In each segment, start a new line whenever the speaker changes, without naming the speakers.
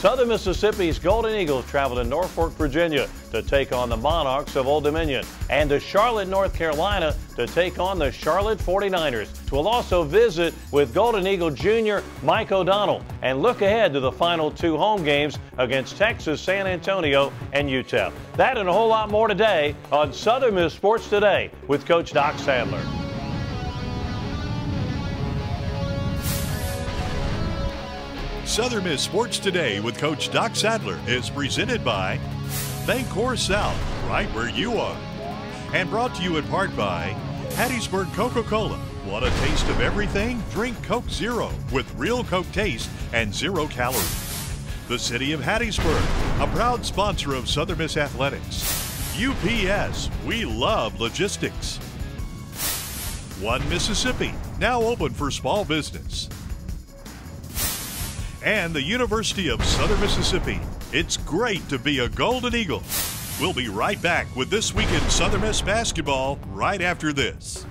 Southern Mississippi's Golden Eagles travel to Norfolk, Virginia to take on the Monarchs of Old Dominion, and to Charlotte, North Carolina to take on the Charlotte 49ers. We'll also visit with Golden Eagle Jr. Mike O'Donnell and look ahead to the final two home games against Texas, San Antonio, and UTEP. That and a whole lot more today on Southern Miss Sports Today with Coach Doc Sadler.
Southern Miss Sports Today with Coach Doc Sadler is presented by Bancorp South, right where you are. And brought to you in part by Hattiesburg Coca-Cola. Want a taste of everything? Drink Coke Zero with real Coke taste and 0 calories. The City of Hattiesburg, a proud sponsor of Southern Miss Athletics. UPS, we love logistics. One Mississippi, now open for small business. And the University of Southern Mississippi. It's great to be a Golden Eagle. We'll be right back with This Week in Southern Miss Basketball right after this.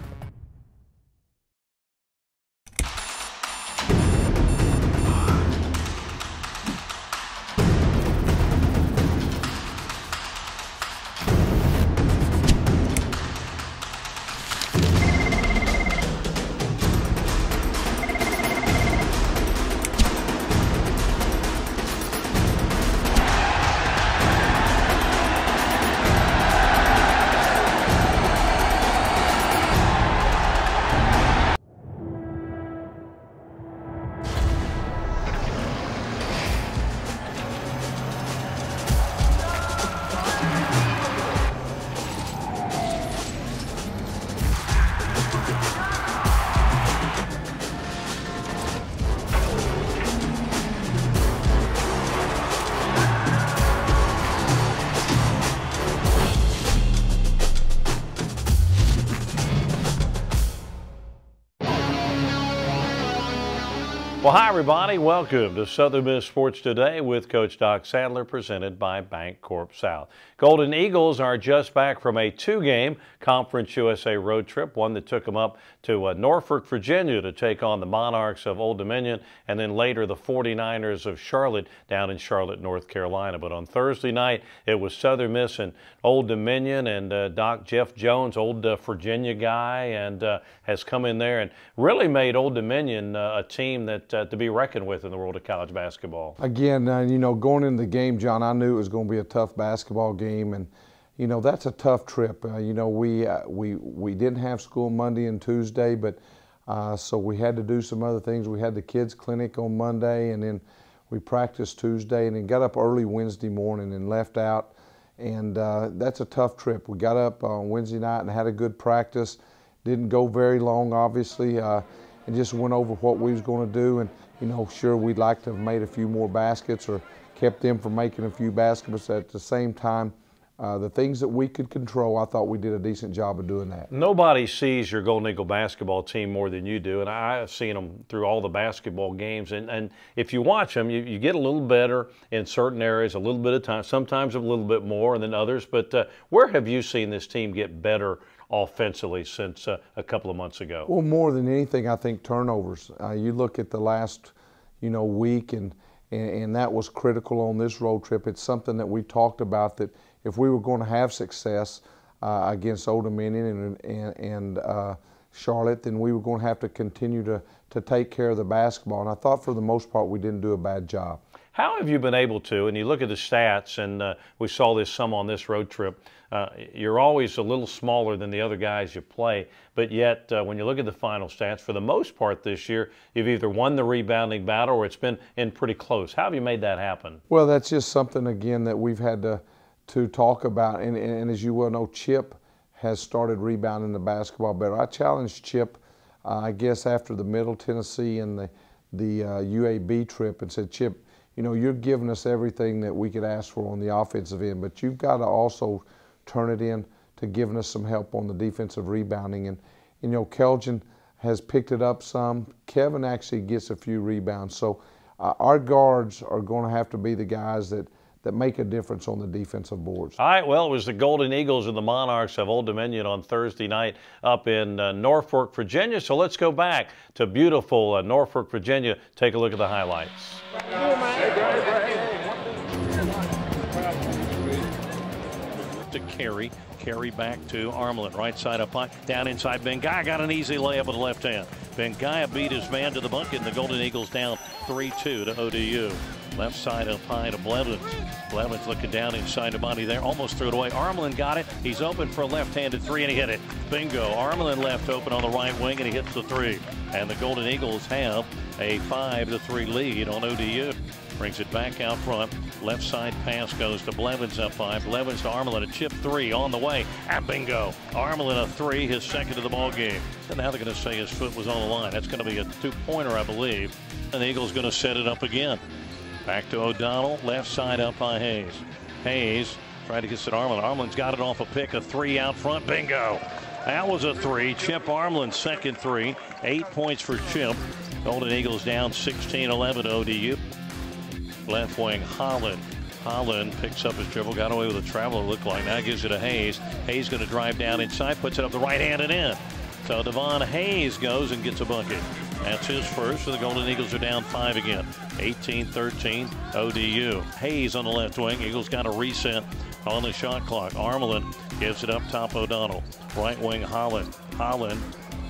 Well, hi, everybody. Welcome to Southern Miss Sports Today with Coach Doc Sadler, presented by Bancorp South. Golden Eagles are just back from a two-game Conference USA road trip, one that took them up to Norfolk, Virginia to take on the Monarchs of Old Dominion, and then later the 49ers of Charlotte down in Charlotte, North Carolina. But on Thursday night, it was Southern Miss and Old Dominion, and Doc Jeff Jones, old Virginia guy, and has come in there and really made Old Dominion a team that to be reckoned with in the world of college basketball.
Again, you know, going into the game, John, I knew it was going to be a tough basketball game, and you know that's a tough trip. You know, we didn't have school Monday and Tuesday, but so we had to do some other things. We had the kids clinic on Monday, and then we practiced Tuesday, and then got up early Wednesday morning and left out, and that's a tough trip. We got up on Wednesday night and had a good practice. Didn't go very long, obviously. And just went over what we was going to do, and you know, sure, we'd like to have made a few more baskets or kept them from making a few baskets. At the same time, the things that we could control, I thought we did a decent job of doing that.
Nobody sees your Golden Eagle basketball team more than you do, and I've seen them through all the basketball games. And if you watch them, you get a little better in certain areas, a little bit of time, sometimes a little bit more than others. But where have you seen this team get better offensively since a couple of months ago?
Well, more than anything, I think turnovers. You look at the last, you know, week, and that was critical on this road trip. It's something that we talked about, that if we were going to have success against Old Dominion and Charlotte, then we were going to have to continue to take care of the basketball. And I thought for the most part we didn't do a bad job.
How have you been able to, and you look at the stats, and we saw this some on this road trip, you're always a little smaller than the other guys you play, but yet when you look at the final stats, for the most part this year, you've either won the rebounding battle or it's been in pretty close. How have you made that happen? Well,
that's just something, again, that we've had to talk about, and as you well know, Chip has started rebounding the basketball better. I challenged Chip, I guess, after the Middle Tennessee and the UAB trip, and said, Chip, you know, you're giving us everything that we could ask for on the offensive end, but you've got to also turn it in to giving us some help on the defensive rebounding. And you know, Kelvin has picked it up some. Kevin actually gets a few rebounds. So our guards are going to have to be the guys that make a difference on the defensive boards.
All right, well, it was the Golden Eagles and the Monarchs of Old Dominion on Thursday night up in Norfolk, Virginia. So let's go back to beautiful Norfolk, Virginia. Take a look at the highlights. Carey. Carey back to Armelin. Right side up high. Down inside. Bengaya got an easy layup with the left hand. Bengaya beat his man to the bucket, and the Golden Eagles down 3-2 to ODU. Left side up high to Blevins. Blevins looking down inside the body there. Almost threw it away. Armelin got it. He's open for a left-handed three, and he hit it. Bingo. Armelin left open on the right wing, and he hits the three. And the Golden Eagles have a 5-3 lead on ODU. Brings it back out front. Left side pass goes to Blevins up five. Blevins to Armelin. A chip three on the way. And bingo. Armelin a three, his second of the ball game. So now they're going to say his foot was on the line. That's going to be a two-pointer, I believe. And the Eagles going to set it up again. Back to O'Donnell. Left side up by Hayes. Hayes trying to get it Armelin. Armelin's got it off a pick. A three out front. Bingo. That was a three. Chip Armelin's second three. 8 points for Chip. Golden Eagles down 16-11 ODU. Left wing Holland. Holland picks up his dribble, got away with a traveler, looked like. Now gives it to Hayes. Hayes going to drive down inside, puts it up the right hand and in. So Devon Hayes goes and gets a bucket. That's his first, so the Golden Eagles are down 5 again. 18-13 ODU. Hayes on the left wing. Eagles got a reset on the shot clock. Armelin gives it up top O'Donnell. Right wing Holland. Holland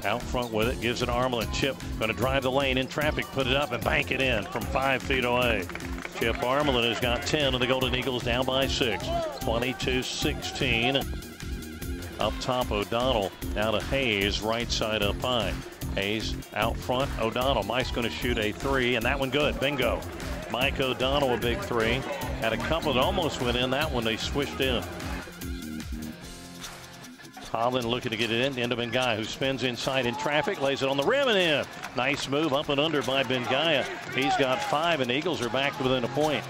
out front with it, gives it Armelin. Chip going to drive the lane in traffic, put it up and bank it in from 5 feet away. Chip Armelin has got 10, and the Golden Eagles down by 6. 22-16. Up top, O'Donnell. Now to Hayes, right side up high. Hayes out front. O'Donnell. Mike's going to shoot a three, and that one good. Bingo. Mike O'Donnell, a big three. Had a couple that almost went in. That one they swished in. Holland looking to get it in. Into Bengaya, who spins inside in traffic, lays it on the rim and in. Nice move up and under by Bengaya. He's got 5, and the Eagles are back to within a point.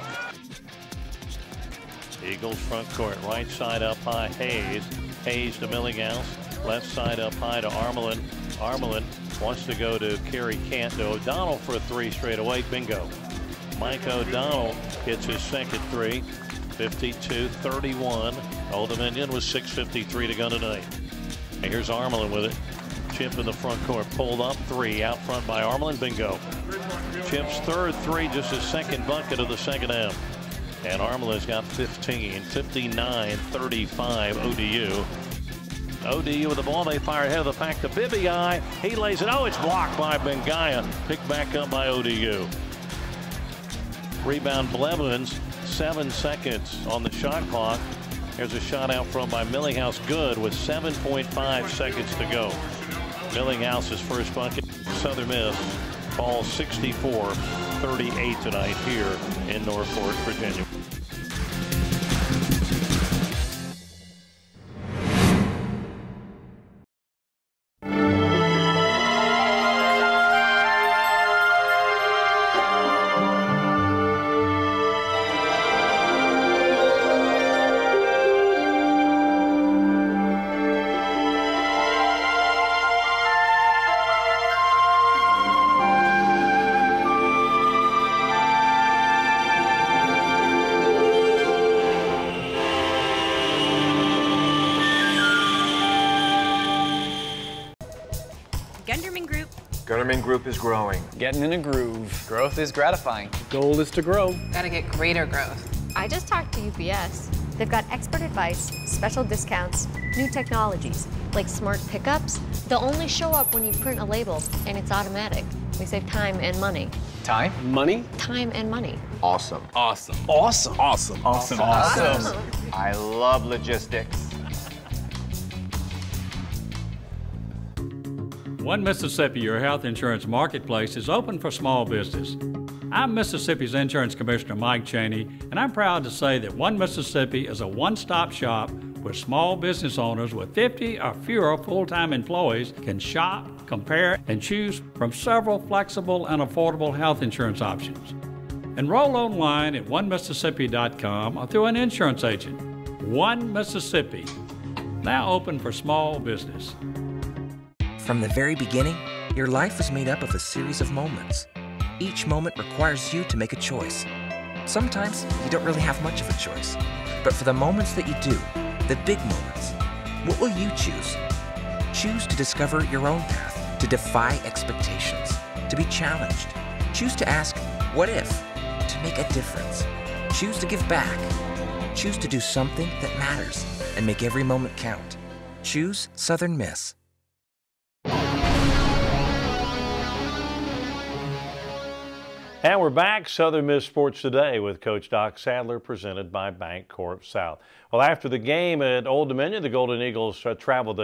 Eagles front court, right side up high, Hayes. Hayes to Millinghouse. Left side up high to Armelin. Armelin wants to go to Carey, can't. To O'Donnell for a three straight away. Bingo. Mike O'Donnell hits his second three. 52-31. Old Dominion with 6:53 to go tonight. And here's Armelin with it. Chip in the front court, pulled up three out front by Armelin. Bingo. Chip's third three, just his second bucket of the second half. And Armelin's got 15. 59-35 ODU. ODU with the ball. They fire ahead of the pack to Bibby. He lays it. Oh, it's blocked by Bengaya. Picked back up by ODU. Rebound Blevins. 7 seconds on the shot clock. Here's a shot out front by Millinghouse. Good with 7.5 seconds to go. Millinghouse's first bucket. Southern Miss falls 64-38 tonight here in Norfolk, Virginia.
Gunderman Group is growing.
Getting in a groove.
Growth is gratifying.
Goal is to grow.
Gotta get greater growth.
I just talked to UPS. They've got expert advice, special discounts, new technologies, like smart pickups. They'll only show up when you print a label, and it's automatic. We save time and money.
Time?
Money?
Time and money.
Awesome.
Awesome.
Awesome.
Awesome. Awesome.
Awesome.
I love logistics.
One Mississippi, your health insurance marketplace, is open for small business. I'm Mississippi's Insurance Commissioner Mike Cheney, and I'm proud to say that One Mississippi is a one-stop shop where small business owners with 50 or fewer full-time employees can shop, compare, and choose from several flexible and affordable health insurance options. Enroll online at onemississippi.com or through an insurance agent. One Mississippi, now open for small business.
From the very beginning, your life is made up of a series of moments. Each moment requires you to make a choice. Sometimes you don't really have much of a choice. But for the moments that you do, the big moments, what will you choose? Choose to discover your own path, to defy expectations, to be challenged. Choose to ask, what if? To make a difference. Choose to give back. Choose to do something that matters and make every moment count. Choose Southern Miss.
And we're back, Southern Miss Sports Today with Coach Doc Sadler, presented by Bank Corp South. Well, after the game at Old Dominion, the Golden Eagles traveled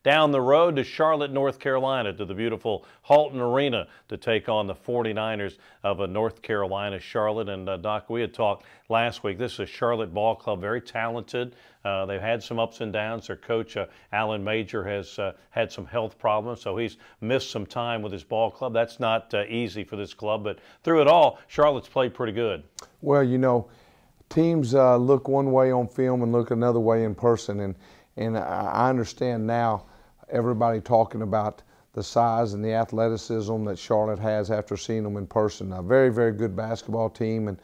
down the road to Charlotte, North Carolina, to the beautiful Halton Arena to take on the 49ers of North Carolina, Charlotte. And Doc, we had talked last week. This is a Charlotte ball club, very talented. They've had some ups and downs. Their coach, Alan Major, has had some health problems, so he's missed some time with his ball club. That's not easy for this club, but through it all, Charlotte's played pretty good.
Well, you know, teams look one way on film and look another way in person, and I understand now everybody talking about the size and the athleticism that Charlotte has after seeing them in person. A very, very good basketball team,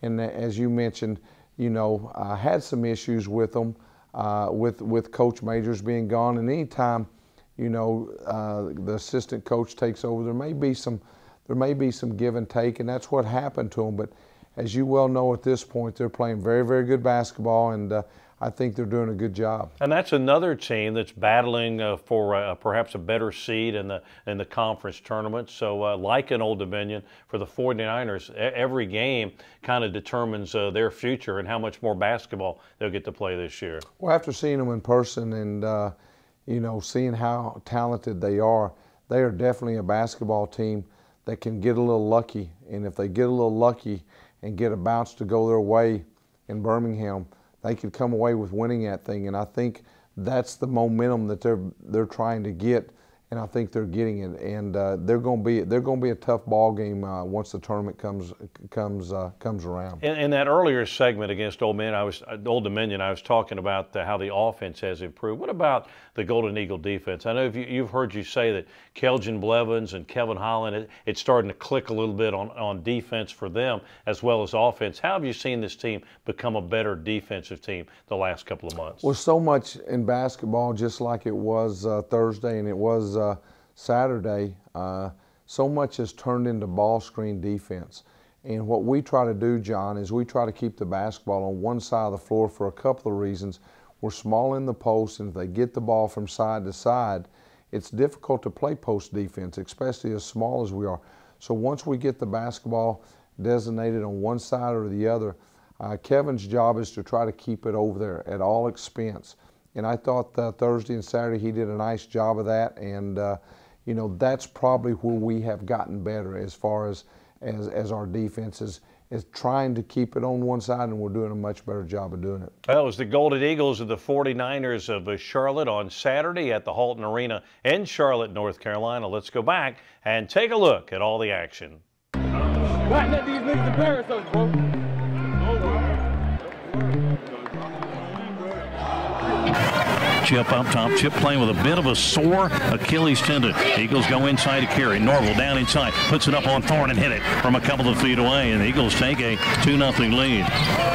and as you mentioned, you know, had some issues with them, with Coach Majors being gone. And anytime, you know, the assistant coach takes over, there may be some give and take, and that's what happened to them. But as you well know, at this point, they're playing very, very good basketball, and I think they're doing a good job.
And that's another team that's battling for perhaps a better seed in the conference tournament. So like in Old Dominion, for the 49ers, every game kind of determines their future and how much more basketball they'll get to play this year.
Well, after seeing them in person and, you know, seeing how talented they are definitely a basketball team that can get a little lucky. And if they get a little lucky and get a bounce to go their way in Birmingham, they could come away with winning that thing, and I think that's the momentum that they're trying to get, and I think they're getting it. And they're going to be a tough ball game once the tournament comes around.
In that earlier segment against Old Dominion, I was talking about how the offense has improved. What about the Golden Eagle defense? I know you've heard you say that Kelvin Blevins and Kevin Holland, it's starting to click a little bit on defense for them as well as offense. How have you seen this team become a better defensive team the last couple of months?
Well, so much in basketball, just like it was Thursday and it was Saturday, so much has turned into ball screen defense. And what we try to do, John, is we try to keep the basketball on one side of the floor for a couple of reasons. We're small in the post, and if they get the ball from side to side, it's difficult to play post defense, especially as small as we are. So once we get the basketball designated on one side or the other, Kevin's job is to try to keep it over there at all expense. And I thought Thursday and Saturday he did a nice job of that, and you know, that's probably where we have gotten better as far as our defense is trying to keep it on one side, and we're doing a much better job of doing it.
Well, it was the Golden Eagles of the 49ers of Charlotte on Saturday at the Halton Arena in Charlotte, North Carolina. Let's go back and take a look at all the action.
Let these niggas embarrass us, bro.
Chip up top. Chip playing with a bit of a sore Achilles tendon. Eagles go inside to carry. Norville down inside. Puts it up on Thorne and hit it from a couple of feet away. And the Eagles take a 2-0 lead.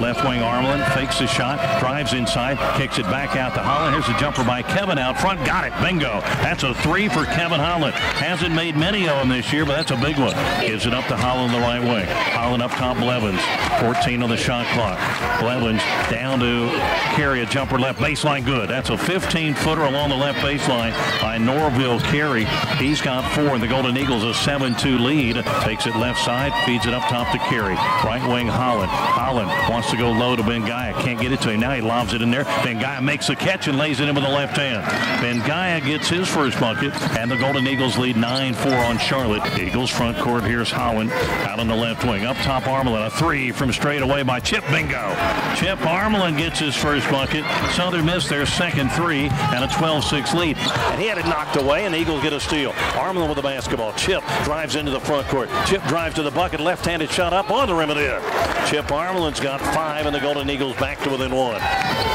Left wing Armland fakes the shot. Drives inside. Kicks it back out to Holland. Here's a jumper by Kevin out front. Got it. Bingo. That's a 3 for Kevin Holland. Hasn't made many of them this year, but that's a big one. Gives it up to Holland the right way. Holland up top. Blevins. 14 on the shot clock. Blevins down to carry a jumper left baseline. Good. That's a 15-footer along the left baseline by Norville Carey. He's got 4, and the Golden Eagles a 7-2 lead. Takes it left side, feeds it up top to Carey. Right wing Holland. Holland wants to go low to Bengaya. Can't get it to him. Now he lobs it in there. Bengaya makes the catch and lays it in with the left hand. Bengaya gets his first bucket, and the Golden Eagles lead 9-4 on Charlotte. Eagles front court. Here's Holland out on the left wing. Up top Armland. A 3 from straight away by Chip. Bingo. Chip Armland gets his first bucket. Southern Miss their second 3 and a 12-6 lead. And he had it knocked away, and the Eagles get a steal. Armland with the basketball. Chip drives into the front court. Chip drives to the bucket. Left-handed shot up on the rim of it. Chip Armland's got 5, and the Golden Eagles back to within 1.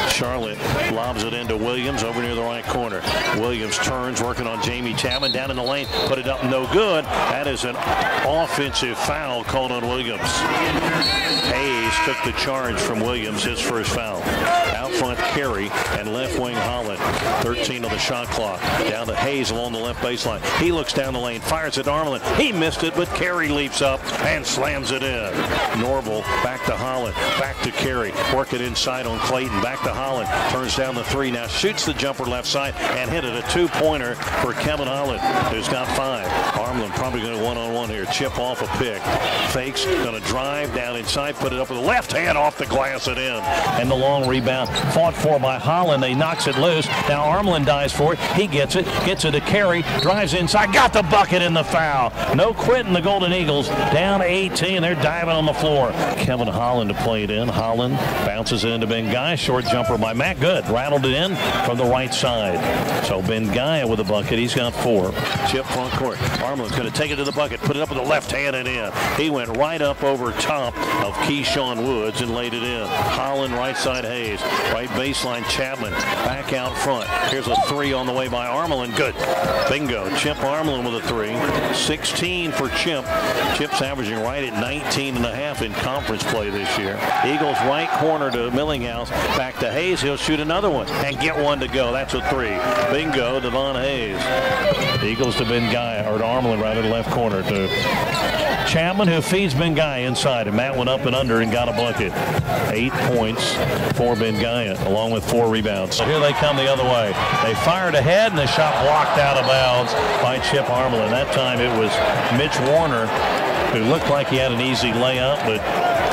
Charlotte lobs it into Williams over near the right corner. Williams turns, working on Jamie Chapman down in the lane. Put it up, no good. That is an offensive foul called on Williams. Hayes took the charge from Williams, his first foul. Out front, Carey, and left wing Holland. 13 on the shot clock. Down to Hayes along the left baseline. He looks down the lane, fires at Armelin. He missed it, but Carey leaps up and slams it in. Norval back to Holland, back to Carey. Work it inside on Clayton. Back to Holland. Turns down the three. Now shoots the jumper left side and hit it. A two-pointer for Kevin Holland, who's got 5. Armelin probably going to one-on-one here. Chip off a pick. Fakes, going to drive down inside, put it up with the left hand off the glass and in. And the long rebound fought for by Holland. He knocks it loose. Now Armelin dives for it. He gets it to Carey, drives inside, got the bucket in the foul. No quitting the Golden Eagles. Down 18. They're diving on the floor. Kevin Holland to play it in. Holland bounces it into Bengay. Short jumper by Matt. Good. Rattled it in from the right side. So Bengay with a bucket. He's got 4. Chip front court. Armelin's going to take it to the bucket, put it up with the left hand and in. He went right up over top of Keyshawn Woods and laid it in. Holland right side Hayes. Right baseline Chapman. Back out front. Here's a 3 on the way by Armelin. Good. Bingo. Chip Armelin with a 3. 16 for Chip. Chip's averaging right at 19.5 in conference play this year. Eagles right corner to Millinghouse. Back to Hayes. He'll shoot another one and get one to go. That's a 3. Bingo. Devon Hayes. Eagles to Bengay, or to Armelin rather, left corner to Chapman, who feeds Bengay inside, and Matt went up and under and got a bucket. 8 points for Bengay, along with 4 rebounds. So here they come the other way. They fired ahead, and the shot blocked out of bounds by Chip Armelin. That time it was Mitch Warner, who looked like he had an easy layup, but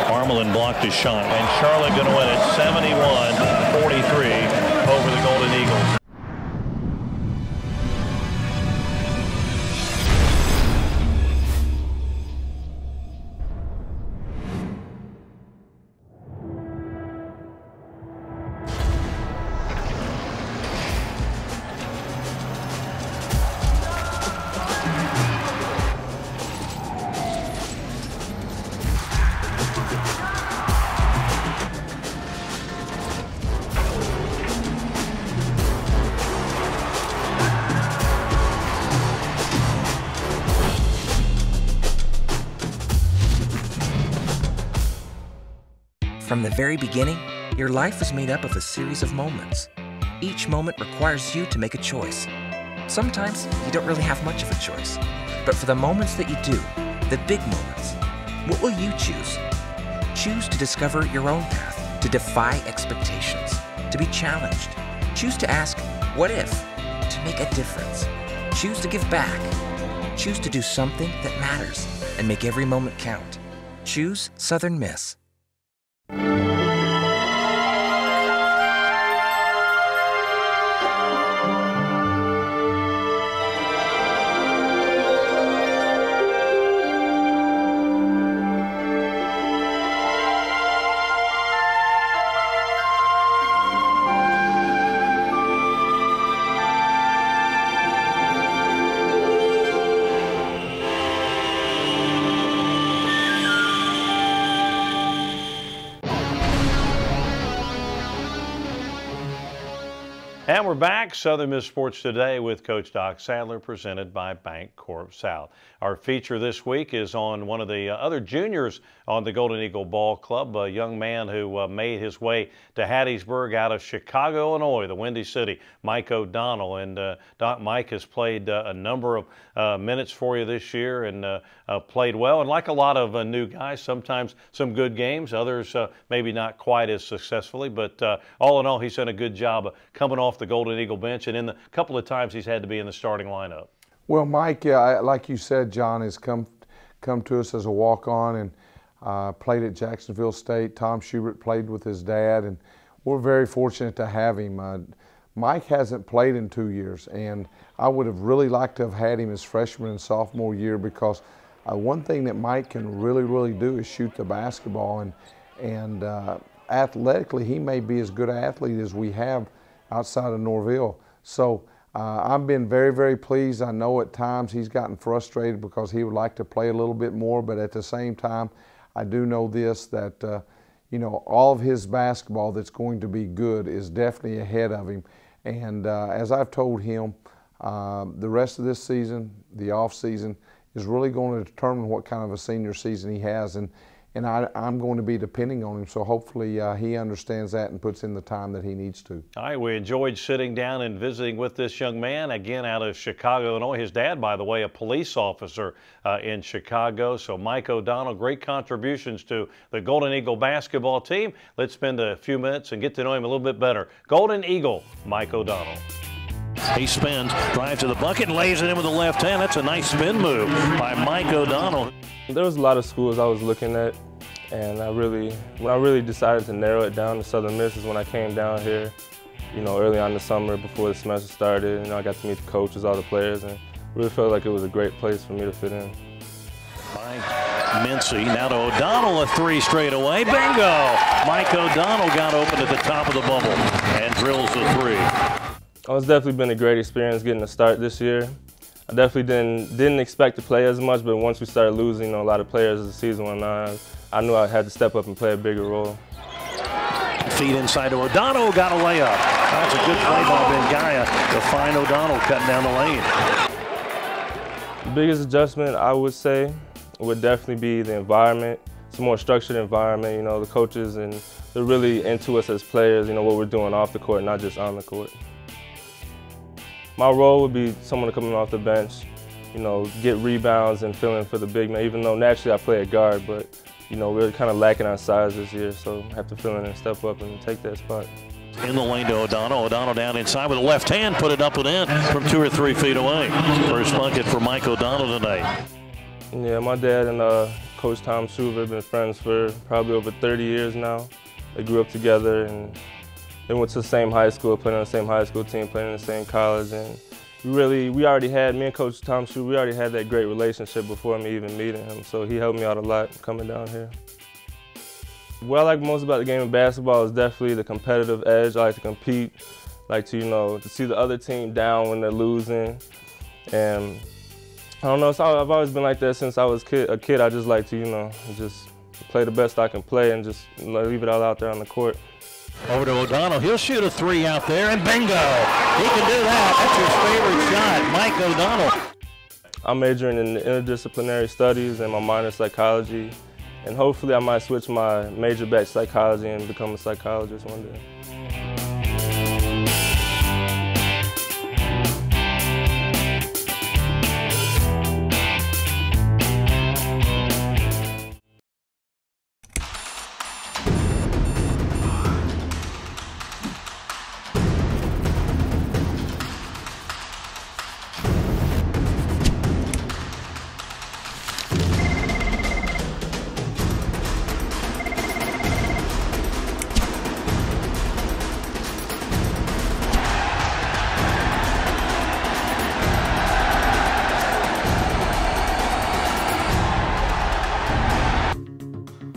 Armelin blocked his shot. And Charlotte going to win it 71-43 over the Golden Eagles.
From the very beginning, your life is made up of a series of moments. Each moment requires you to make a choice. Sometimes you don't really have much of a choice. But for the moments that you do, the big moments, what will you choose? Choose to discover your own path, to defy expectations, to be challenged. Choose to ask, what if? To make a difference. Choose to give back. Choose to do something that matters and make every moment count. Choose Southern Miss.
And we're back, Southern Miss Sports Today with Coach Doc Sadler, presented by Bank Corp South. Our feature this week is on one of the other juniors on the Golden Eagle Ball Club, a young man who made his way to Hattiesburg out of Chicago, Illinois, the Windy City, Mike O'Donnell. And Mike has played a number of minutes for you this year and played well. And like a lot of new guys, sometimes some good games, others maybe not quite as successfully. But all in all, he's done a good job of coming off the Golden Eagle bench, and in the couple of times he's had to be in the starting lineup.
Well, Mike, like you said, John, has come to us as a walk-on and played at Jacksonville State. Tom Schubert played with his dad, and we're very fortunate to have him. Mike hasn't played in 2 years, and I would have really liked to have had him his freshman and sophomore year, because one thing that Mike can really do is shoot the basketball, and athletically he may be as good an athlete as we have outside of Norville. So I've been very pleased. I know at times he's gotten frustrated because he would like to play a little bit more, but at the same time, I do know this, that you know, all of his basketball that's going to be good is definitely ahead of him. And as I've told him, the rest of this season, the off season, is really going to determine what kind of a senior season he has. And and I'm going to be depending on him. So hopefully he understands that and puts in the time that he needs to.
All right, we enjoyed sitting down and visiting with this young man, again out of Chicago, Illinois. His dad, by the way, a police officer in Chicago. So Mike O'Donnell, great contributions to the Golden Eagle basketball team. Let's spend a few minutes and get to know him a little bit better. Golden Eagle, Mike O'Donnell.
He spins, drives to the bucket, and lays it in with the left hand. That's a nice spin move by Mike O'Donnell.
There was a lot of schools I was looking at, and when I really decided to narrow it down to Southern Miss is when I came down here, early on in the summer before the semester started. I got to meet the coaches, all the players, and really felt like it was a great place for me to fit in.
By Mincy, now to O'Donnell, a three straight away. Bingo! Mike O'Donnell got open at the top of the bubble and drills the three.
It's definitely been a great experience getting to start this year. I definitely didn't expect to play as much, but once we started losing a lot of players as the season went on, I knew I had to step up and play a bigger role.
Feed inside to O'Donnell, got a layup. That's a good play by Bengaya to find O'Donnell cutting down the lane.
The biggest adjustment, I would say, would definitely be the environment. It's a more structured environment. The coaches, and they're really into us as players, what we're doing off the court, not just on the court. My role would be someone coming off the bench, get rebounds and fill in for the big man, even though naturally I play at guard, but, we're kind of lacking on size this year, so I have to fill in and step up and take that spot.
In the lane to O'Donnell. O'Donnell down inside with a left hand, put it up and in from 2 or 3 feet away. First bucket for Mike O'Donnell tonight.
Yeah, my dad and Coach Tom Shuver have been friends for probably over 30 years now. They grew up together, and they went to the same high school, playing on the same high school team, playing in the same college, and me and Coach Tom Shuver, we already had that great relationship before me even meeting him, so he helped me out a lot coming down here. What I like most about the game of basketball is definitely the competitive edge. I like to compete, like to see the other team down when they're losing, and I don't know, I've always been like that since I was a kid. I just like to, just play the best I can play and just leave it all out there on the court.
Over to O'Donnell. He'll shoot a three out there, and bingo! He can do that. That's his favorite shot, Mike O'Donnell.
I'm majoring in interdisciplinary studies and my minor psychology, and hopefully I might switch my major back to psychology and become a psychologist one day.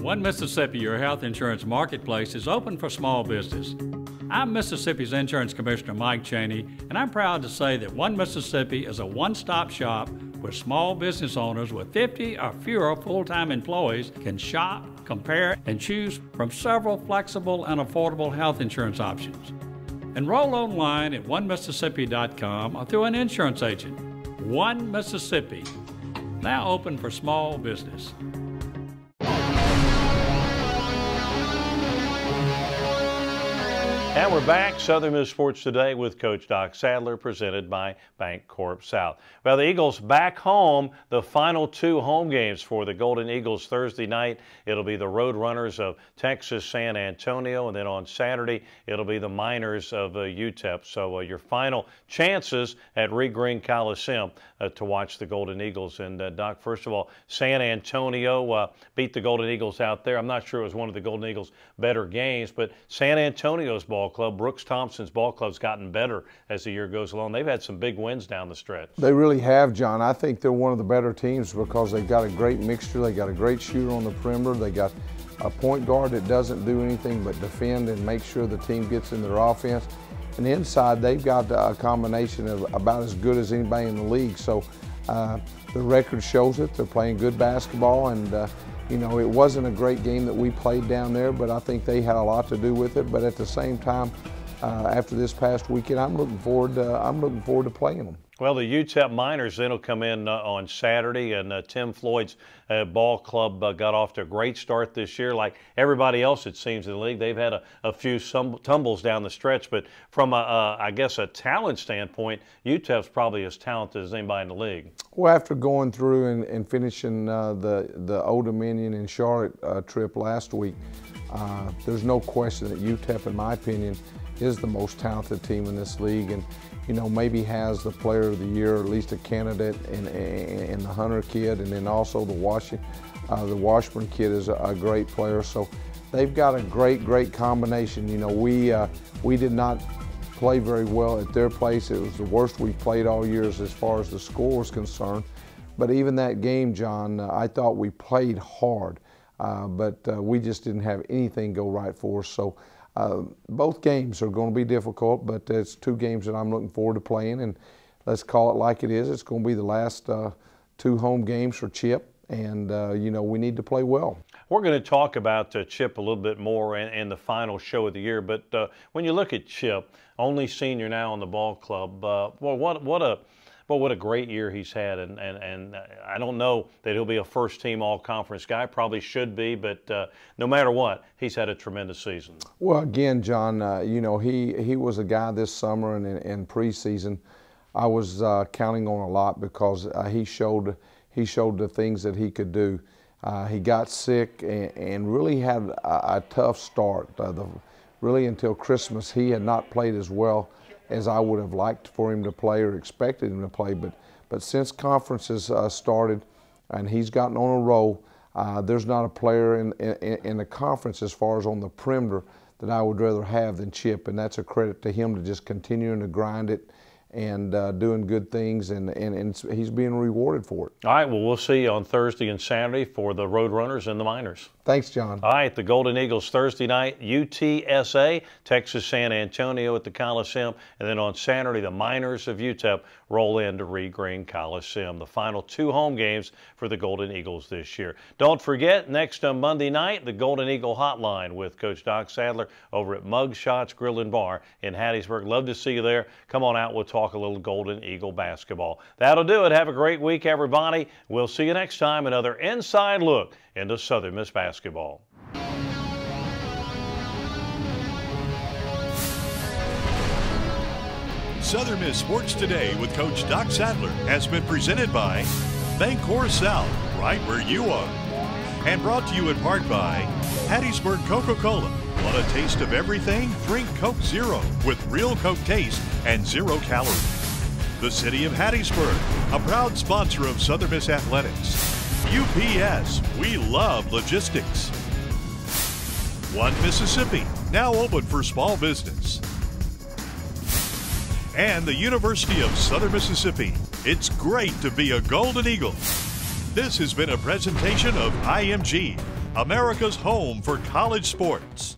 One Mississippi, your health insurance marketplace, is open for small business. I'm Mississippi's Insurance Commissioner Mike Cheney, and I'm proud to say that One Mississippi is a one-stop shop where small business owners with 50 or fewer full-time employees can shop, compare, and choose from several flexible and affordable health insurance options. Enroll online at onemississippi.com or through an insurance agent. One Mississippi, now open for small business.
And we're back, Southern Miss Sports Today with Coach Doc Sadler, presented by Bank Corp South. Well, the Eagles back home, the final 2 home games for the Golden Eagles Thursday night. It'll be the Road Runners of Texas San Antonio, and then on Saturday, it'll be the Miners of UTEP. So your final chances at Reed Green Coliseum to watch the Golden Eagles. And Doc, first of all, San Antonio beat the Golden Eagles out there. I'm not sure it was one of the Golden Eagles' better games, but San Antonio's ball club, Brooks Thompson's ball club's gotten better as the year goes along. They've had some big wins down the stretch.
They really have, John. I think they're one of the better teams because they've got a great mixture. They got a great shooter on the perimeter. They got a point guard that doesn't do anything but defend and make sure the team gets in their offense. And inside, they've got a combination of about as good as anybody in the league. So the record shows it. They're playing good basketball, and you know, it wasn't a great game that we played down there, but I think they had a lot to do with it. But at the same time, after this past weekend, I'm looking forward to playing them.
Well, the UTEP Miners then will come in on Saturday, and Tim Floyd's ball club got off to a great start this year. Like everybody else, it seems, in the league, they've had a few tumbles down the stretch. But from, I guess, a talent standpoint, UTEP's probably as talented as anybody in the league. Well,
after going through and finishing the Old Dominion and Charlotte trip last week, there's no question that UTEP, in my opinion, is the most talented team in this league, and you know, maybe has the player of the year, or at least a candidate in the Hunter kid, and then also the Washburn kid is a great player. So they've got a great combination. You know, we did not play very well at their place. It was the worst we played all year as far as the score was concerned. But even that game, John, I thought we played hard, but we just didn't have anything go right for us. So both games are going to be difficult, but it's two games that I'm looking forward to playing, and let's call it like it is. It's going to be the last two home games for Chip, and you know, we need to play well.
We're going to talk about Chip a little bit more in the final show of the year, but when you look at Chip, only senior now on the ball club, well, what a great year he's had, and I don't know that he'll be a first-team all-conference guy. Probably should be, but no matter what, he's had a tremendous season.
Well, again, John, you know, he was a guy this summer and in preseason I was counting on a lot because he showed the things that he could do. He got sick and really had a tough start. Really until Christmas, he had not played as well as I would have liked for him to play or expected him to play. But since conferences started and he's gotten on a roll, there's not a player in the conference as far as on the perimeter that I would rather have than Chip, and that's a credit to him to just continuing to grind it and doing good things, and he's being rewarded for it.
All right, well, we'll see you on Thursday and Saturday for the Roadrunners and the Miners.
Thanks, John.
All right, the Golden Eagles Thursday night, UTSA, Texas San Antonio at the Coliseum, and then on Saturday, the Miners of UTEP roll into Reed Green Coliseum, the final two home games for the Golden Eagles this year. Don't forget, next Monday night, the Golden Eagle Hotline with Coach Doc Sadler over at Mug Shots Grill and Bar in Hattiesburg. Love to see you there. Come on out, we'll talk a little Golden Eagle basketball. That'll do it. Have a great week, everybody. We'll see you next time. Another inside look into Southern Miss basketball.
Southern Miss Sports Today with Coach Doc Sadler has been presented by Bancorp South, right where you are. And brought to you in part by Hattiesburg Coca-Cola. Want a taste of everything? Drink Coke Zero with real Coke taste and 0 calories. The City of Hattiesburg, a proud sponsor of Southern Miss Athletics. UPS, we love logistics. One Mississippi, now open for small business. And the University of Southern Mississippi, it's great to be a Golden Eagle. This has been a presentation of IMG, America's home for college sports.